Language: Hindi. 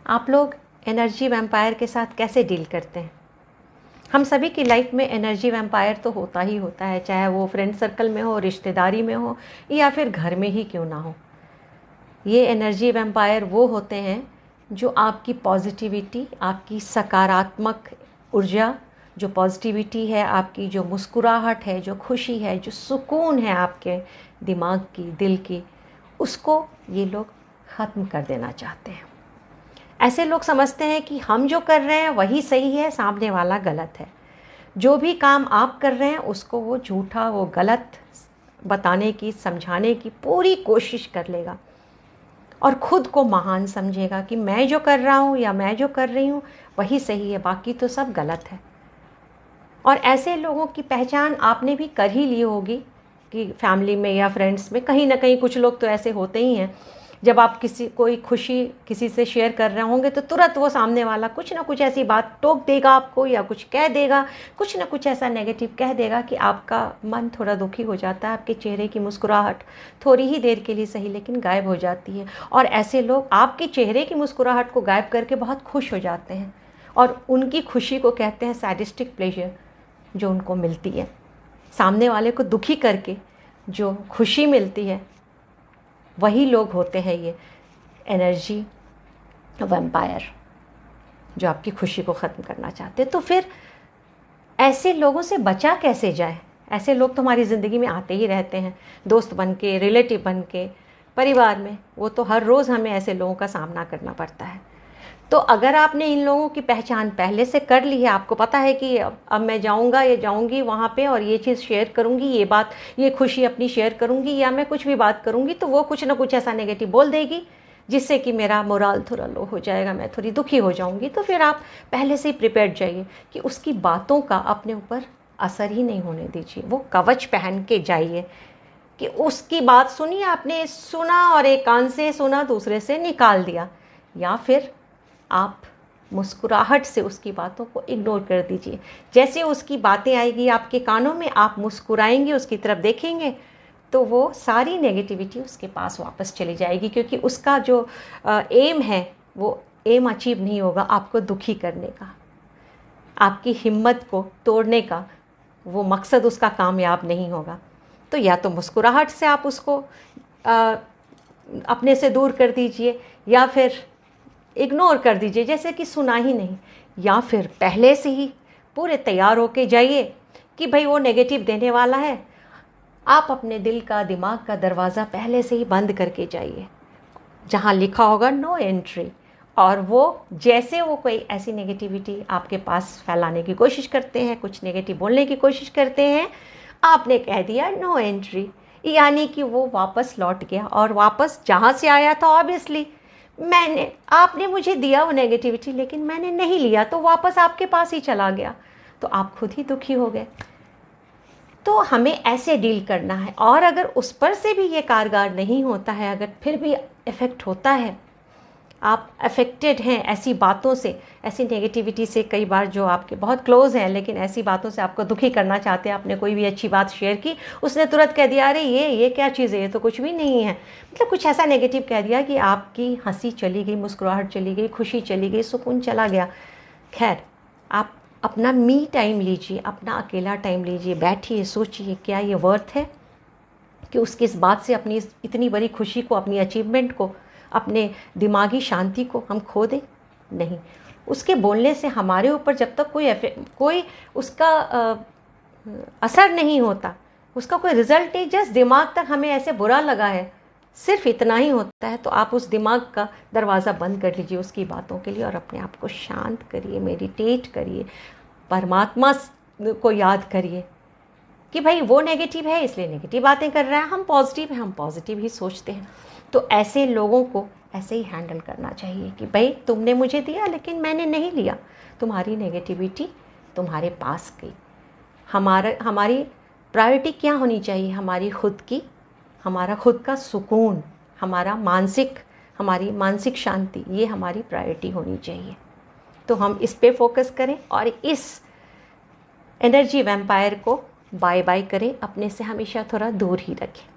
आप लोग एनर्जी वैम्पायर के साथ कैसे डील करते हैं? हम सभी की लाइफ में एनर्जी वैम्पायर तो होता ही होता है, चाहे वो फ्रेंड सर्कल में हो, रिश्तेदारी में हो, या फिर घर में ही क्यों ना हो। ये एनर्जी वैम्पायर वो होते हैं जो आपकी पॉजिटिविटी, आपकी सकारात्मक ऊर्जा, जो पॉजिटिविटी है आपकी, जो मुस्कुराहट है, जो खुशी है, जो सुकून है आपके दिमाग की, दिल की, उसको ये लोग ख़त्म कर देना चाहते हैं। ऐसे लोग समझते हैं कि हम जो कर रहे हैं वही सही है, सामने वाला गलत है। जो भी काम आप कर रहे हैं उसको वो झूठा, वो गलत बताने की, समझाने की पूरी कोशिश कर लेगा और ख़ुद को महान समझेगा कि मैं जो कर रहा हूँ या मैं जो कर रही हूँ वही सही है, बाकी तो सब गलत है। और ऐसे लोगों की पहचान आपने भी कर ही ली होगी कि फैमिली में या फ्रेंड्स में कहीं ना कहीं कुछ लोग तो ऐसे होते ही हैं। जब आप कोई खुशी किसी से शेयर कर रहे होंगे तो तुरंत वो सामने वाला कुछ ना कुछ ऐसी बात टोक देगा आपको, या कुछ कह देगा, कुछ ना कुछ ऐसा नेगेटिव कह देगा कि आपका मन थोड़ा दुखी हो जाता है। आपके चेहरे की मुस्कुराहट थोड़ी ही देर के लिए सही लेकिन गायब हो जाती है। और ऐसे लोग आपके चेहरे की मुस्कुराहट को गायब करके बहुत खुश हो जाते हैं और उनकी खुशी को कहते हैं सैडिस्टिक प्लेजर, जो उनको मिलती है। सामने वाले को दुखी करके जो खुशी मिलती है वही लोग होते हैं ये एनर्जी वैम्पायर, जो आपकी खुशी को ख़त्म करना चाहते हैं। तो फिर ऐसे लोगों से बचा कैसे जाए? ऐसे लोग तो हमारी ज़िंदगी में आते ही रहते हैं, दोस्त बन के, रिलेटिव बन के, परिवार में। वो तो हर रोज़ हमें ऐसे लोगों का सामना करना पड़ता है। तो अगर आपने इन लोगों की पहचान पहले से कर ली है, आपको पता है कि अब मैं जाऊंगा या जाऊंगी वहाँ पे और ये चीज़ शेयर करूंगी, ये बात, ये खुशी अपनी शेयर करूंगी, या मैं कुछ भी बात करूंगी तो वो कुछ ना कुछ ऐसा नेगेटिव बोल देगी जिससे कि मेरा मोराल थोड़ा लो हो जाएगा, मैं थोड़ी दुखी हो जाऊंगी। तो फिर आप पहले से ही प्रिपेयर्ड जाइए कि उसकी बातों का अपने ऊपर असर ही नहीं होने दीजिए। वो कवच पहन के जाइए कि उसकी बात सुनी, आपने सुना और एक कान से सुना, दूसरे से निकाल दिया, या फिर आप मुस्कुराहट से उसकी बातों को इग्नोर कर दीजिए। जैसे उसकी बातें आएगी आपके कानों में, आप मुस्कुराएंगे, उसकी तरफ देखेंगे, तो वो सारी नेगेटिविटी उसके पास वापस चली जाएगी, क्योंकि उसका जो एम है वो एम अचीव नहीं होगा आपको दुखी करने का, आपकी हिम्मत को तोड़ने का। वो मकसद उसका कामयाब नहीं होगा। तो या तो मुस्कुराहट से आप उसको अपने से दूर कर दीजिए, या फिर इग्नोर कर दीजिए जैसे कि सुना ही नहीं, या फिर पहले से ही पूरे तैयार होके जाइए कि भाई वो नेगेटिव देने वाला है। आप अपने दिल का, दिमाग का दरवाज़ा पहले से ही बंद करके जाइए जहाँ लिखा होगा नो एंट्री। और वो जैसे वो कोई ऐसी नेगेटिविटी आपके पास फैलाने की कोशिश करते हैं, कुछ नेगेटिव बोलने की कोशिश करते हैं, आपने कह दिया नो एंट्री, यानी कि वो वापस लौट गया। और वापस जहाँ से आया था, ऑब्वियसली आपने मुझे दिया वो नेगेटिविटी लेकिन मैंने नहीं लिया, तो वापस आपके पास ही चला गया, तो आप खुद ही दुखी हो गए। तो हमें ऐसे डील करना है। और अगर उस पर से भी ये कारगर नहीं होता है, अगर फिर भी इफ़ेक्ट होता है, आप अफेक्टेड हैं ऐसी बातों से, ऐसी नेगेटिविटी से, कई बार जो आपके बहुत क्लोज हैं लेकिन ऐसी बातों से आपको दुखी करना चाहते हैं, आपने कोई भी अच्छी बात शेयर की, उसने तुरंत कह दिया अरे ये क्या चीज़ है, ये तो कुछ भी नहीं है, मतलब कुछ ऐसा नेगेटिव कह दिया कि आपकी हंसी चली गई, मुस्कुराहट चली गई, खुशी चली गई, सुकून चला गया। खैर, आप अपना मी टाइम लीजिए, अपना अकेला टाइम लीजिए, बैठिए, सोचिए क्या ये वर्थ है कि उसकी इस बात से अपनी इतनी बड़ी खुशी को, अपनी अचीवमेंट को, अपने दिमागी शांति को हम खो दें? नहीं। उसके बोलने से हमारे ऊपर जब तक कोई उसका असर नहीं होता, उसका कोई रिजल्ट नहीं, जस्ट दिमाग तक हमें ऐसे बुरा लगा है, सिर्फ इतना ही होता है, तो आप उस दिमाग का दरवाज़ा बंद कर लीजिए उसकी बातों के लिए और अपने आप को शांत करिए, मेडिटेट करिए, परमात्मा को याद करिए कि भाई वो नेगेटिव है इसलिए नेगेटिव बातें कर रहा है, हम पॉजिटिव हैं, हम पॉजिटिव ही सोचते हैं। तो ऐसे लोगों को ऐसे ही हैंडल करना चाहिए कि भाई तुमने मुझे दिया लेकिन मैंने नहीं लिया, तुम्हारी नेगेटिविटी तुम्हारे पास गई। हमारी प्रायोरिटी क्या होनी चाहिए? हमारी खुद की, हमारा खुद का सुकून, हमारी मानसिक शांति, ये हमारी प्रायोरिटी होनी चाहिए। तो हम इस पे फोकस करें और इस एनर्जी वैम्पायर को बाय बाय करें, अपने से हमेशा थोड़ा दूर ही रखें।